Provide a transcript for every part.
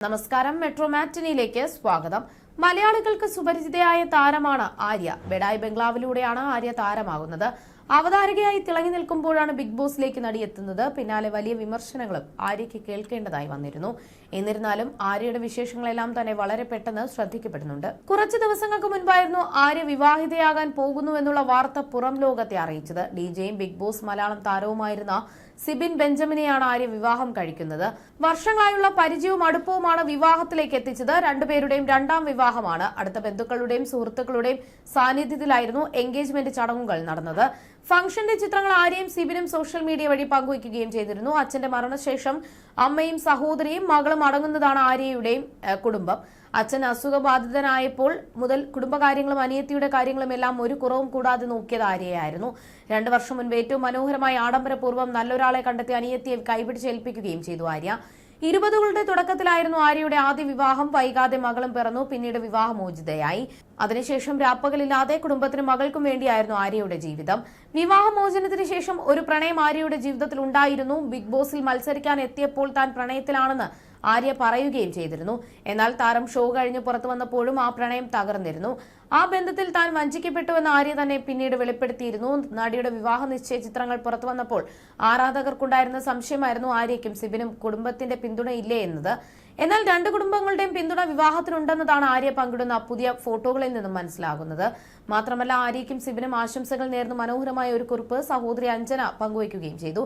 നമസ്കാരം. മെട്രോ മാറ്റിനിയിലേക്ക് സ്വാഗതം. മലയാളികൾക്ക് സുപരിചിതയായ താരമാണ് ആര്യ. ബെഡായി ബംഗ്ലാവിലൂടെയാണ് ആര്യ താരമാകുന്നത്. അവതാരകയായി തിളങ്ങി നിൽക്കുമ്പോഴാണ് ബിഗ് ബോസിലേക്ക് നടി എത്തുന്നത്. പിന്നാലെ വലിയ വിമർശനങ്ങളും ആര്യയ്ക്ക് കേൾക്കേണ്ടതായി വന്നിരുന്നു. എന്നിരുന്നാലും ആര്യയുടെ വിശേഷങ്ങളെല്ലാം തന്നെ വളരെ പെട്ടെന്ന് ശ്രദ്ധിക്കപ്പെടുന്നുണ്ട്. കുറച്ച് ദിവസങ്ങൾക്ക് മുൻപായിരുന്നു ആര്യ വിവാഹിതയാകാൻ പോകുന്നുവെന്നുള്ള വാർത്ത പുറം ലോകത്തെ അറിയിച്ചത്. ഡിജെയും ബിഗ് ബോസ് മലയാളം താരവുമായിരുന്ന സിബിൻ ബെഞ്ചമിനെയാണ് ആര്യ വിവാഹം കഴിക്കുന്നത്. വർഷങ്ങളായുള്ള പരിചയവും അടുപ്പവുമാണ് വിവാഹത്തിലേക്ക് എത്തിച്ചത്. രണ്ടുപേരുടെയും രണ്ടാം വിവാഹമാണ്. അടുത്ത ബന്ധുക്കളുടെയും സുഹൃത്തുക്കളുടെയും സാന്നിധ്യത്തിലായിരുന്നു എൻഗേജ്മെന്റ് ചടങ്ങുകൾ നടന്നത്. ഫംഗ്ഷന്റെ ചിത്രങ്ങൾ ആര്യയും സിബിനും സോഷ്യൽ മീഡിയ വഴി പങ്കുവയ്ക്കുകയും ചെയ്തിരുന്നു. അച്ഛന്റെ മരണശേഷം അമ്മയും സഹോദരിയും മകളും അടങ്ങുന്നതാണ് ആര്യയുടെയും കുടുംബം. അച്ഛൻ അസുഖബാധിതനായപ്പോൾ മുതൽ കുടുംബകാര്യങ്ങളും അനിയത്തിയുടെ കാര്യങ്ങളും എല്ലാം ഒരു കുറവും കൂടാതെ നോക്കിയത് ആര്യയായിരുന്നു. 2 വർഷം മുൻപ് ഏറ്റവും മനോഹരമായി ആഡംബരപൂർവ്വം നല്ലൊരാളെ കണ്ടെത്തി അനിയത്തിയെ കൈപിടിച്ചേൽപ്പിക്കുകയും ചെയ്തു ആര്യ. 20കളുടെ തുടക്കത്തിലായിരുന്നു ആര്യയുടെ ആദ്യ വിവാഹം. വൈകാതെ മകളും പിറന്നു. പിന്നീട് വിവാഹമോചിതയായി. അതിനുശേഷം രാപ്പകലില്ലാതെ കുടുംബത്തിനും മകൾക്കും വേണ്ടിയായിരുന്നു ആര്യയുടെ ജീവിതം. വിവാഹമോചനത്തിന് ശേഷം ഒരു പ്രണയം ആര്യയുടെ ജീവിതത്തിൽ ഉണ്ടായിരുന്നു. ബിഗ് ബോസിൽ മത്സരിക്കാൻ എത്തിയപ്പോൾ താൻ പ്രണയത്തിലാണെന്ന് ആര്യ പറയുകയും ചെയ്തിരുന്നു. എന്നാൽ താരം ഷോ കഴിഞ്ഞ് പുറത്തു വന്നപ്പോഴും ആ പ്രണയം തകർന്നിരുന്നു. ആ ബന്ധത്തിൽ താൻ വഞ്ചിക്കപ്പെട്ടുവെന്ന് ആര്യ തന്നെ പിന്നീട് വെളിപ്പെടുത്തിയിരുന്നു. നടിയുടെ വിവാഹ നിശ്ചയ ചിത്രങ്ങൾ പുറത്തു വന്നപ്പോൾ ആരാധകർക്കുണ്ടായിരുന്ന സംശയമായിരുന്നു ആര്യയ്ക്കും സിബിനും കുടുംബത്തിന്റെ പിന്തുണയില്ലേ എന്നത്. എന്നാൽ 2 കുടുംബങ്ങളുടെയും പിന്തുണ വിവാഹത്തിനുണ്ടെന്നതാണ് ആര്യ പങ്കിടുന്ന പുതിയ ഫോട്ടോകളിൽ നിന്നും മനസ്സിലാകുന്നത്. മാത്രമല്ല ആര്യയ്ക്കും സിബിനും ആശംസകൾ നേർന്ന് മനോഹരമായ ഒരു കുറിപ്പ് സഹോദരി അഞ്ജന പങ്കുവയ്ക്കുകയും ചെയ്തു.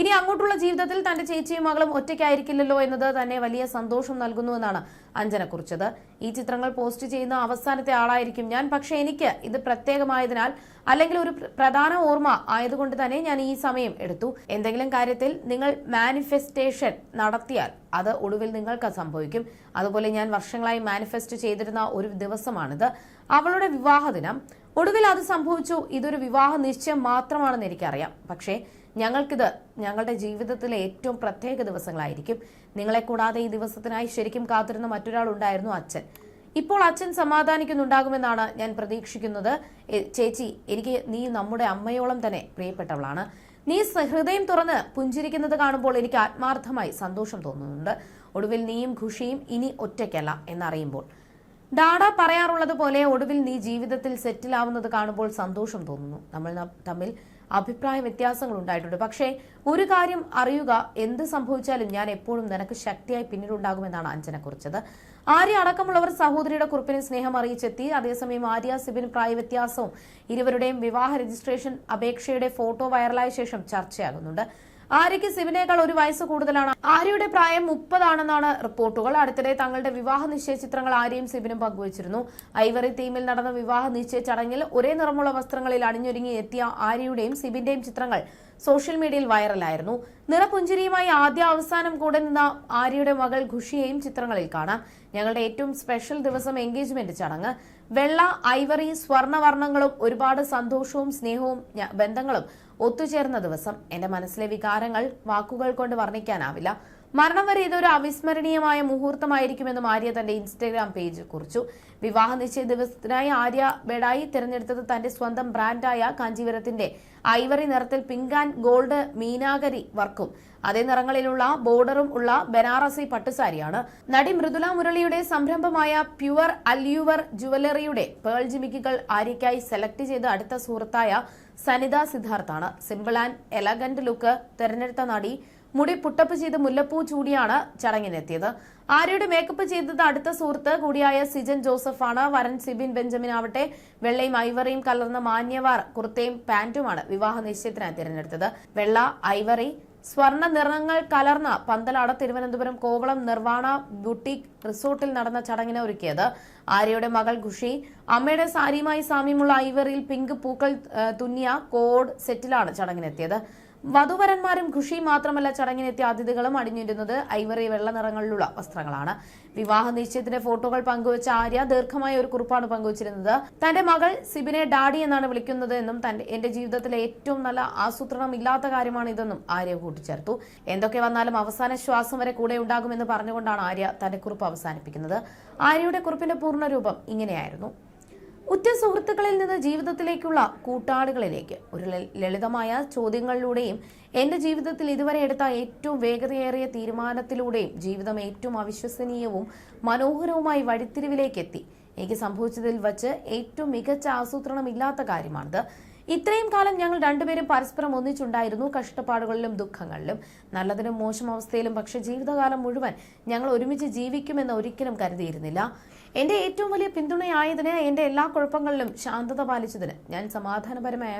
ഇനി അങ്ങോട്ടുള്ള ജീവിതത്തിൽ തന്റെ ചേച്ചിയും മകളും ഒറ്റയ്ക്കായിരിക്കില്ലല്ലോ എന്നത് തന്നെ വലിയ സന്തോഷം നൽകുന്നുവെന്നാണ് അഞ്ജന കുറിച്ചത്. ഈ ചിത്രങ്ങൾ പോസ്റ്റ് ചെയ്യുന്ന അവസാനത്തെ ആളായിരിക്കും ഞാൻ. പക്ഷേ എനിക്ക് ഇത് പ്രത്യേകമായതിനാൽ അല്ലെങ്കിൽ ഒരു പ്രധാന ഓർമ്മ ആയതുകൊണ്ട് തന്നെ ഞാൻ ഈ സമയം എടുത്തു. എന്തെങ്കിലും കാര്യത്തിൽ നിങ്ങൾ മാനിഫെസ്റ്റേഷൻ നടത്തിയാൽ അത് ഒടുവിൽ നിങ്ങൾക്ക് സംഭവിക്കും. അതുപോലെ ഞാൻ വർഷങ്ങളായി മാനിഫെസ്റ്റ് ചെയ്തിരുന്ന ഒരു ദിവസമാണിത്, അവളുടെ വിവാഹ ദിനം. ഒടുവിൽ അത് സംഭവിച്ചു. ഇതൊരു വിവാഹ നിശ്ചയം മാത്രമാണെന്ന് എനിക്കറിയാം. പക്ഷേ ഞങ്ങൾക്കിത് ഞങ്ങളുടെ ജീവിതത്തിലെ ഏറ്റവും പ്രത്യേക ദിവസങ്ങളായിരിക്കും. നിങ്ങളെ കൂടാതെ ഈ ദിവസത്തിനായി ശരിക്കും കാത്തിരുന്ന മറ്റൊരാൾ ഉണ്ടായിരുന്നു, അച്ഛൻ. ഇപ്പോൾ അച്ഛൻ സമാധാനിക്കുന്നുണ്ടാകുമെന്നാണ് ഞാൻ പ്രതീക്ഷിക്കുന്നത്. ചേച്ചി, എനിക്ക് നീ നമ്മുടെ അമ്മയോളം തന്നെ പ്രിയപ്പെട്ടവളാണ്. നീ ഹൃദയം തുറന്ന് പുഞ്ചിരിക്കുന്നത് കാണുമ്പോൾ എനിക്ക് ആത്മാർത്ഥമായി സന്തോഷം തോന്നുന്നുണ്ട്. ഒടുവിൽ നീയും ഖുഷിയും ഇനി ഒറ്റയ്ക്കല്ല എന്നറിയുമ്പോൾ. ഡാഡ പറയാറുള്ളത് പോലെ ഒടുവിൽ നീ ജീവിതത്തിൽ സെറ്റിലാവുന്നത് കാണുമ്പോൾ സന്തോഷം തോന്നുന്നു. നമ്മൾ തമ്മിൽ അഭിപ്രായ വ്യത്യാസങ്ങൾ ഉണ്ടായിട്ടുണ്ട്. പക്ഷേ ഒരു കാര്യം അറിയുക, എന്ത് സംഭവിച്ചാലും ഞാൻ എപ്പോഴും നിനക്ക് ശക്തിയായി പിന്നീടുണ്ടാകുമെന്നാണ് അഞ്ജന കുറിച്ചത്. ആര്യ അടക്കമുള്ളവർ സഹോദരിയുടെ കുറിപ്പിന് സ്നേഹം അറിയിച്ചെത്തി. അതേസമയം ആര്യ സിബിൻ പ്രായ വ്യത്യാസവും ഇരുവരുടെയും വിവാഹ രജിസ്ട്രേഷൻ അപേക്ഷയുടെ ഫോട്ടോ വൈറലായ ശേഷം ചർച്ചയാകുന്നുണ്ട്. ആര്യയ്ക്ക് സിബിനേക്കാൾ 1 വയസ്സ് കൂടുതലാണ്. ആര്യയുടെ പ്രായം 30 ആണെന്നാണ് റിപ്പോർട്ടുകൾ. അടുത്തിടെ തങ്ങളുടെ വിവാഹ നിശ്ചയ ചിത്രങ്ങൾ ആര്യയും സിബിനും പങ്കുവച്ചിരുന്നു. ഐവറി തീമിൽ നടന്ന വിവാഹ നിശ്ചയ ചടങ്ങിൽ ഒരേ നിറമുള്ള വസ്ത്രങ്ങളിൽ അണിഞ്ഞൊരുങ്ങി എത്തിയ ആര്യയുടെയും സിബിന്റെയും ചിത്രങ്ങൾ സോഷ്യൽ മീഡിയയിൽ വൈറലായിരുന്നു. നിറപുഞ്ചിരിയുമായി ആദ്യ അവസാനം കൂടെ നിന്ന ആര്യയുടെ മകൾ ഖുഷിയെയും ചിത്രങ്ങളിൽ കാണാം. ഞങ്ങളുടെ ഏറ്റവും സ്പെഷ്യൽ ദിവസം എൻഗേജ്മെന്റ് ചടങ്ങ്. വെള്ള, ഐവറി, സ്വർണ്ണവർണ്ണങ്ങളും ഒരുപാട് സന്തോഷവും സ്നേഹവും ബന്ധങ്ങളും ഒത്തുചേർന്ന ദിവസം. എന്റെ മനസ്സിലെ വികാരങ്ങൾ വാക്കുകൾ കൊണ്ട് വർണ്ണിക്കാനാവില്ല. മരണം വരെ ഇതൊരു അവിസ്മരണീയമായ മുഹൂർത്തമായിരിക്കുമെന്നും ആര്യ തന്റെ ഇൻസ്റ്റഗ്രാം പേജിൽ കുറിച്ചു. വിവാഹ നിശ്ചയ ദിവസത്തിനായി ആര്യ ബെഡായി തിരഞ്ഞെടുത്തത് തന്റെ സ്വന്തം ബ്രാൻഡായ കാഞ്ചീപുരത്തിന്റെ ഐവറി നിറത്തിൽ പിങ്ക് ആൻഡ് ഗോൾഡ് മീനാകരി വർക്കും അതേ നിറങ്ങളിലുള്ള ബോർഡറും ഉള്ള ബനാറസി പട്ടുസാരിയാണ്. നടി മൃദുല മുരളിയുടെ സംരംഭമായ പ്യുവർ അല്യൂവർ ജുവലറിയുടെ പേൾ ജിമിക്കുകൾ ആര്യയ്ക്കായി സെലക്ട് ചെയ്ത് അടുത്ത സുഹൃത്തായ സനിത സിദ്ധാർത്ഥാണ്. സിമ്പിൾ ആൻഡ് എലഗന്റ് ലുക്ക് തെരഞ്ഞെടുത്ത നടി മുടി പുട്ടപ്പ് ചെയ്ത് മുല്ലപ്പൂ ചൂടിയാണ് ചടങ്ങിനെത്തിയത്. ആര്യയുടെ മേക്കപ്പ് ചെയ്തത് അടുത്ത സുഹൃത്ത് കൂടിയായ സിജൻ ജോസഫാണ്. വരൻ സിബിൻ ബെഞ്ചമിൻ ആവട്ടെ വെള്ളയും ഐവറിയും കലർന്ന മാന്യവാർ കുർത്തയും പാന്റുമാണ് വിവാഹ നിശ്ചയത്തിനായി തിരഞ്ഞെടുത്തത്. വെള്ള, ഐവറി, സ്വർണ്ണ നിറങ്ങൾ കലർന്ന പന്തലാണ് തിരുവനന്തപുരം കോവളം നിർവാണ ബുട്ടീക് റിസോർട്ടിൽ നടന്ന ചടങ്ങിന് ഒരുക്കിയത്. ആര്യയുടെ മകൾ ഖുഷി അമ്മയുടെ സാരിയുമായി സാമ്യമുള്ള ഐവറിയിൽ പിങ്ക് പൂക്കൾ തുന്നിയ കോഡ് സെറ്റിലാണ് ചടങ്ങിനെത്തിയത്. വധുവരന്മാരും ഖുഷി മാത്രമല്ല ചടങ്ങിനെത്തിയ അതിഥികളും അണിഞ്ഞിരുന്നത് ഐവറി വെള്ള നിറങ്ങളിലുള്ള വസ്ത്രങ്ങളാണ്. വിവാഹ നിശ്ചയത്തിന്റെ ഫോട്ടോകൾ പങ്കുവച്ച ആര്യ ദീർഘമായ ഒരു കുറിപ്പാണ് പങ്കുവച്ചിരുന്നത്. തന്റെ മകൾ സിബിനെ ഡാഡി എന്നാണ് വിളിക്കുന്നത് എന്നും എന്റെ ജീവിതത്തിലെ ഏറ്റവും നല്ല ആസൂത്രണം ഇല്ലാത്ത കാര്യമാണ് ഇതെന്നും ആര്യ കൂട്ടിച്ചേർത്തു. എന്തൊക്കെ വന്നാലും അവസാന ശ്വാസം വരെ കൂടെ ഉണ്ടാകുമെന്ന് പറഞ്ഞുകൊണ്ടാണ് ആര്യ തന്റെ കുറിപ്പ് അവസാനിപ്പിക്കുന്നത്. ആര്യയുടെ കുറിപ്പിന്റെ പൂർണ്ണരൂപം ഇങ്ങനെയായിരുന്നു. ഉറ്റ സുഹൃത്തുക്കളിൽ നിന്ന് ജീവിതത്തിലേക്കുള്ള കൂട്ടാളികളിലേക്ക് ഒരു ലളിതമായ ചോദ്യങ്ങളിലൂടെയും എന്റെ ജീവിതത്തിൽ ഇതുവരെ എടുത്ത ഏറ്റവും വേഗതയേറിയ തീരുമാനത്തിലൂടെയും ജീവിതം ഏറ്റവും അവിശ്വസനീയവും മനോഹരവുമായി വഴിത്തിരിവിലേക്ക് എത്തി. എനിക്ക് സംഭവിച്ചതിൽ വച്ച് ഏറ്റവും മികച്ച ആസൂത്രണമില്ലാത്ത കാര്യമാണിത്. ഇത്രയും കാലം ഞങ്ങൾ രണ്ടുപേരും പരസ്പരം ഒന്നിച്ചുണ്ടായിരുന്നു, കഷ്ടപ്പാടുകളിലും ദുഃഖങ്ങളിലും, നല്ലതിനും മോശം അവസ്ഥയിലും. പക്ഷെ ജീവിതകാലം മുഴുവൻ ഞങ്ങൾ ഒരുമിച്ച് ജീവിക്കുമെന്ന് ഒരിക്കലും കരുതിയിരുന്നില്ല. എന്റെ ഏറ്റവും വലിയ പിന്തുണയായതിന്, എന്റെ എല്ലാ കുഴപ്പങ്ങളിലും ശാന്തത പാലിച്ചതിന്, ഞാൻ സമാധാനപരമായി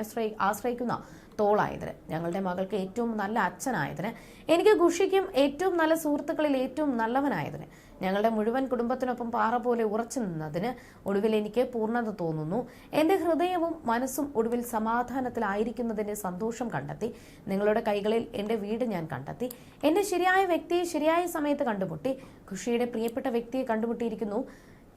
ആശ്രയിക്കുന്ന തോളായതിന്, ഞങ്ങളുടെ മകൾക്ക് ഏറ്റവും നല്ല അച്ഛനായതിന്, എനിക്ക് ഖുഷിക്കും ഏറ്റവും നല്ല സുഹൃത്തുക്കളിൽ ഏറ്റവും നല്ലവനായതിന്, ഞങ്ങളുടെ മുഴുവൻ കുടുംബത്തിനൊപ്പം പാറ പോലെ ഉറച്ചു നിന്നതിന്, ഒടുവിൽ എനിക്ക് പൂർണ്ണത തോന്നുന്നു. എന്റെ ഹൃദയവും മനസ്സും ഒടുവിൽ സമാധാനത്തിലായിരിക്കുന്നതിന്റെ സന്തോഷം കണ്ടെത്തി. നിങ്ങളുടെ കൈകളിൽ എന്റെ വീട് ഞാൻ കണ്ടെത്തി. എന്റെ ശരിയായ വ്യക്തിയെ ശരിയായ സമയത്ത് കണ്ടുമുട്ടി. ഖുഷിയുടെ പ്രിയപ്പെട്ട വ്യക്തിയെ കണ്ടുമുട്ടിയിരിക്കുന്നു.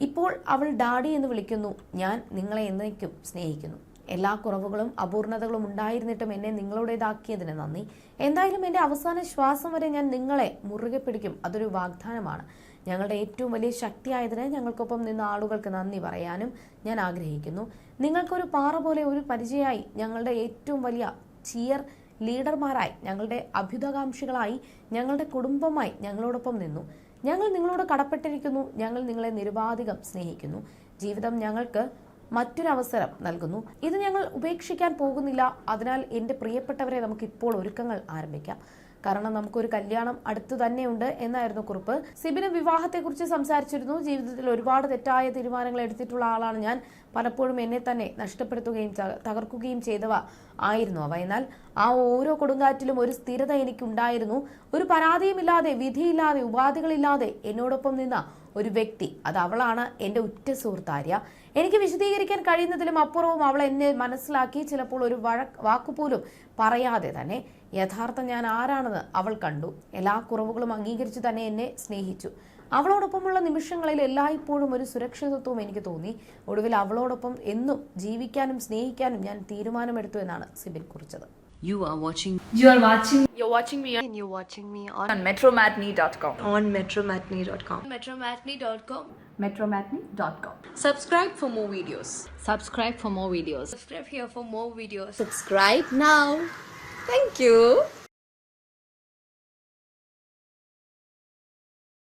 ഇപ്പോൾ അവൾ ഡാഡി എന്ന് വിളിക്കുന്നു. ഞാൻ നിങ്ങളെ എന്നേക്കും സ്നേഹിക്കുന്നു. എല്ലാ കുറവുകളും അപൂർണതകളും ഉണ്ടായിരുന്നിട്ടും എന്നെ നിങ്ങളുടേതാക്കിയതിന് നന്ദി. എന്തായാലും എന്റെ അവസാന ശ്വാസം വരെ ഞാൻ നിങ്ങളെ മുറുകെ പിടിക്കും. അതൊരു വാഗ്ദാനമാണ്. ഞങ്ങളുടെ ഏറ്റവും വലിയ ശക്തിയായതിന് ഞങ്ങൾക്കൊപ്പം നിന്ന ആളുകൾക്ക് നന്ദി പറയാനും ഞാൻ ആഗ്രഹിക്കുന്നു. നിങ്ങൾക്കൊരു പാറ പോലെ ഒരു പരിചയമായി, ഞങ്ങളുടെ ഏറ്റവും വലിയ ചിയർ ലീഡർമാരായി, ഞങ്ങളുടെ അഭ്യുതകാംക്ഷികളായി, ഞങ്ങളുടെ കുടുംബമായി ഞങ്ങളോടൊപ്പം നിന്നു. ഞങ്ങൾ നിങ്ങളോട് കടപ്പെട്ടിരിക്കുന്നു. ഞങ്ങൾ നിങ്ങളെ നിരുപാധികം സ്നേഹിക്കുന്നു. ജീവിതം ഞങ്ങൾക്ക് മറ്റൊരവസരം നൽകുന്നു. ഇത് ഞങ്ങൾ ഉപേക്ഷിക്കാൻ പോകുന്നില്ല. അതിനാൽ എൻ്റെ പ്രിയപ്പെട്ടവരെ, നമുക്ക് ഇപ്പോൾ ഒരുക്കങ്ങൾ ആരംഭിക്കാം. കാരണം നമുക്കൊരു കല്യാണം അടുത്തു തന്നെയുണ്ട് എന്നായിരുന്നു കുറിപ്പ്. സിബിന് വിവാഹത്തെക്കുറിച്ച് സംസാരിച്ചിരുന്നു. ജീവിതത്തിൽ ഒരുപാട് തെറ്റായ തീരുമാനങ്ങൾ എടുത്തിട്ടുള്ള ആളാണ് ഞാൻ. പലപ്പോഴും എന്നെ തന്നെ നഷ്ടപ്പെടുത്തുകയും തകർക്കുകയും ചെയ്തവ ആയിരുന്നു അവ. എന്നാൽ ആ ഓരോ കൊടുങ്കാറ്റിലും ഒരു സ്ഥിരത എനിക്കുണ്ടായിരുന്നു. ഒരു പരാതിയുമില്ലാതെ, വിധിയില്ലാതെ, ഉപാധികളില്ലാതെ എന്നോടൊപ്പം നിന്ന ഒരു വ്യക്തി, അത് അവളാണ്, എൻ്റെ ഉറ്റ സുഹൃത്ത് ആര്യ. എനിക്ക് വിശദീകരിക്കാൻ കഴിയുന്നതിലും അപ്പുറവും അവൾ എന്നെ മനസ്സിലാക്കി. ചിലപ്പോൾ ഒരു വാക്കുപോലും പറയാതെ തന്നെ യഥാർത്ഥ ഞാൻ ആരാണെന്ന് അവൾ കണ്ടു. എല്ലാ കുറവുകളും അംഗീകരിച്ചു തന്നെ എന്നെ സ്നേഹിച്ചു. അവളോടൊപ്പമുള്ള നിമിഷങ്ങളിൽ എല്ലായ്പ്പോഴും ഒരു സുരക്ഷിതത്വം എനിക്ക് തോന്നി. ഒടുവിൽ അവളോടൊപ്പം എന്നും ജീവിക്കാനും സ്നേഹിക്കാനും ഞാൻ തീരുമാനമെടുത്തു എന്നാണ് സിബിൻ കുറിച്ചത്. You're watching me on metromatney.com. on metromatney.com. metromatney.com. Subscribe for more videos. Subscribe for more videos. Subscribe here for more videos. Subscribe now. Thank you.